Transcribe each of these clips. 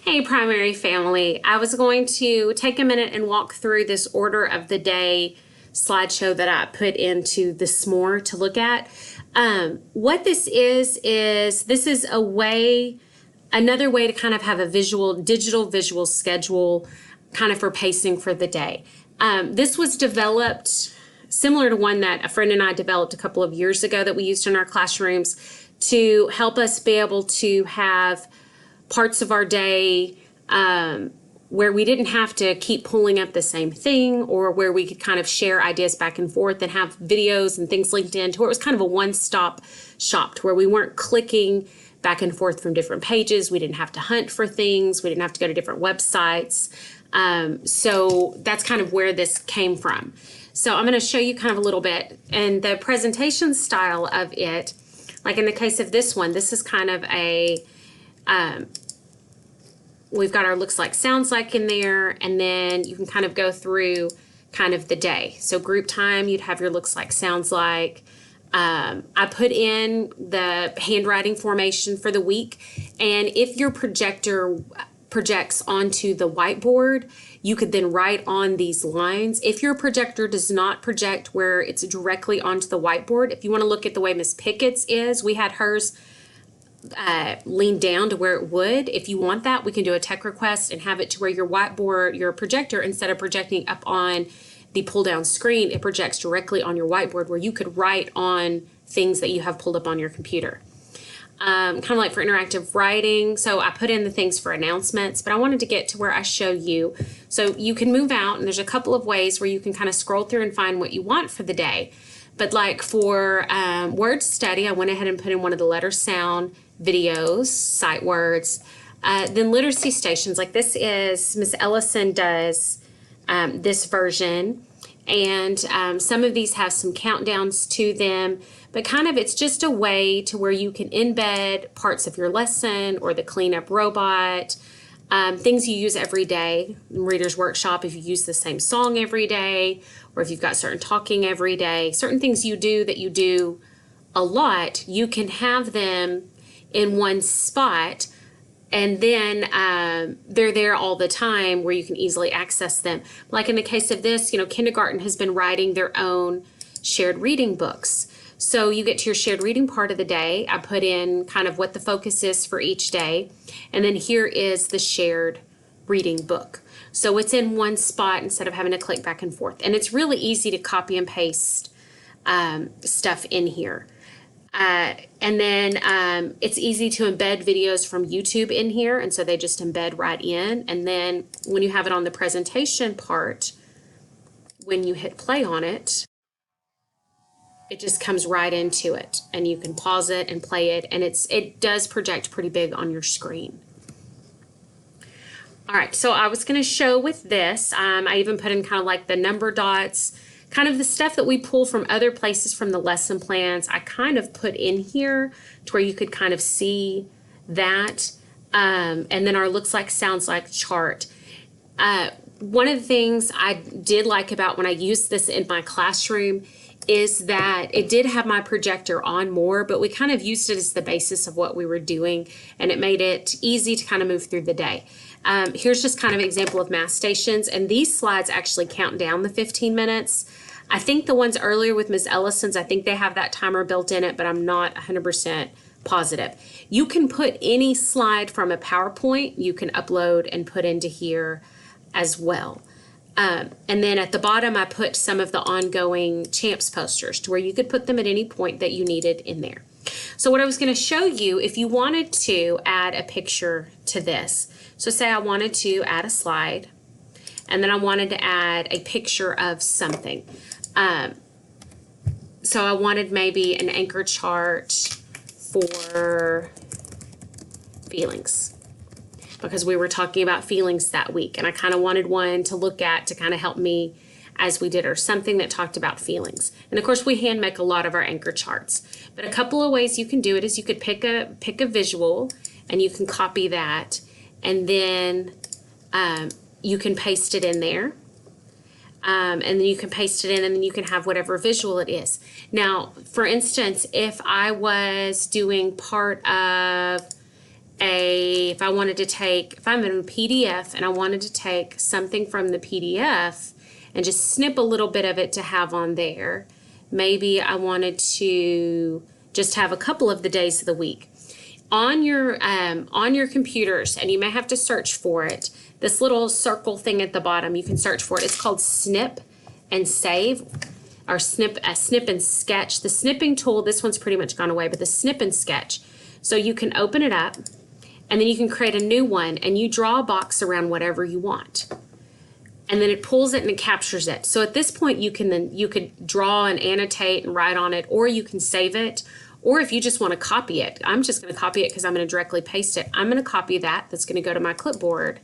Hey, primary family. I was going to take a minute and walk through this order of the day slideshow that I put into this more to look at. What this is this is another way to kind of have a digital visual schedule kind of for pacing for the day. This was developed similar to one that a friend and I developed a couple of years ago that we used in our classrooms to help us be able to have parts of our day where we didn't have to keep pulling up the same thing, or where we could kind of share ideas back and forth and have videos and things linked in, to where it was kind of a one-stop shop, to where we weren't clicking back and forth from different pages. We didn't have to hunt for things. We didn't have to go to different websites. So that's kind of where this came from. So I'm going to show you kind of a little bit. And the presentation style of it, like in the case of this one, this is kind of a we've got our looks like, sounds like in there, and then you can kind of go through kind of the day. So group time, you'd have your looks like, sounds like. I put in the handwriting formation for the week, and if your projector projects onto the whiteboard, you could then write on these lines. If your projector does not project where it's directly onto the whiteboard, if you want to look at the way Miss Pickett's is, we had hers lean down to where it would. If you want that, we can do a tech request and have it to where your whiteboard, your projector, instead of projecting up on the pull down screen, it projects directly on your whiteboard where you could write on things that you have pulled up on your computer. Kind of like for interactive writing. So I put in the things for announcements, but I wanted to get to where I show you. So you can move out, and there's a couple of ways where you can kind of scroll through and find what you want for the day. But like for word study, I went ahead and put in one of the letter sound videos, sight words. Then literacy stations, like this is, Miss Ellison does this version. And some of these have some countdowns to them, but kind of it's just a way to where you can embed parts of your lesson or the cleanup robot, things you use every day. In Reader's Workshop, if you use the same song every day, or if you've got certain talking every day, certain things you do that you do a lot, you can have them in one spot, and then they're there all the time where you can easily access them. Like in the case of this, kindergarten has been writing their own shared reading books. So you get to your shared reading part of the day. I put in kind of what the focus is for each day. And then here is the shared reading book. So it's in one spot instead of having to click back and forth. And it's really easy to copy and paste stuff in here. And then it's easy to embed videos from YouTube in here, and so they just embed right in. And then when you have it on the presentation part, when you hit play on it, it just comes right into it, and you can pause it and play it, and it does project pretty big on your screen. All right, so I was going to show with this, I even put in kind of like the number dots, kind of the stuff that we pull from other places from the lesson plans. I kind of put in here to where you could kind of see that. And then our looks like, sounds like chart. One of the things I did like about when I used this in my classroom is that it did have my projector on more, but we kind of used it as the basis of what we were doing, and it made it easy to kind of move through the day. Here's just kind of an example of math stations, and these slides actually count down the 15 minutes. I think the ones earlier with Ms. Ellison's, I think they have that timer built in it, but I'm not 100% positive. You can put any slide from a PowerPoint, you can upload and put into here as well. And then at the bottom, I put some of the ongoing Champs posters to where you could put them at any point that you needed in there. So what I was going to show you, if you wanted to add a picture to this, so say I wanted to add a slide, and then I wanted to add a picture of something. So I wanted maybe an anchor chart for feelings, because we were talking about feelings that week, and I kind of wanted one to look at to kind of help me as we did, or something that talked about feelings. And of course, we hand make a lot of our anchor charts, but a couple of ways you can do it is you could pick a visual, and you can copy that, and then you can paste it in there. And then you can paste it in, and then you can have whatever visual it is. Now, for instance, if I was doing part of if I wanted to take, if I'm in a PDF and I wanted to take something from the PDF and just snip a little bit of it to have on there, maybe I wanted to just have a couple of the days of the week. On your computers, and you may have to search for it, this little circle thing at the bottom, you can search for it. It's called Snip and Save, or Snip and Sketch. The snipping tool, this one's pretty much gone away, but the Snip and Sketch. So you can open it up, and then you can create a new one, and you draw a box around whatever you want. And then it pulls it and it captures it. So at this point, you could draw and annotate and write on it, or you can save it. Or if you just want to copy it, I'm just going to copy it because I'm going to directly paste it. I'm going to copy that. That's going to go to my clipboard.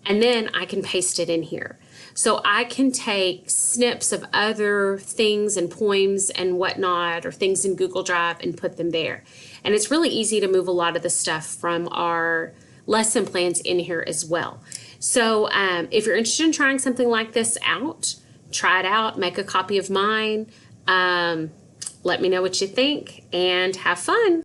And then I can paste it in here. So I can take snips of other things and poems and whatnot, or things in Google Drive, and put them there. And it's really easy to move a lot of the stuff from our lesson plans in here as well. So if you're interested in trying something like this out, try it out, make a copy of mine. Let me know what you think, and have fun.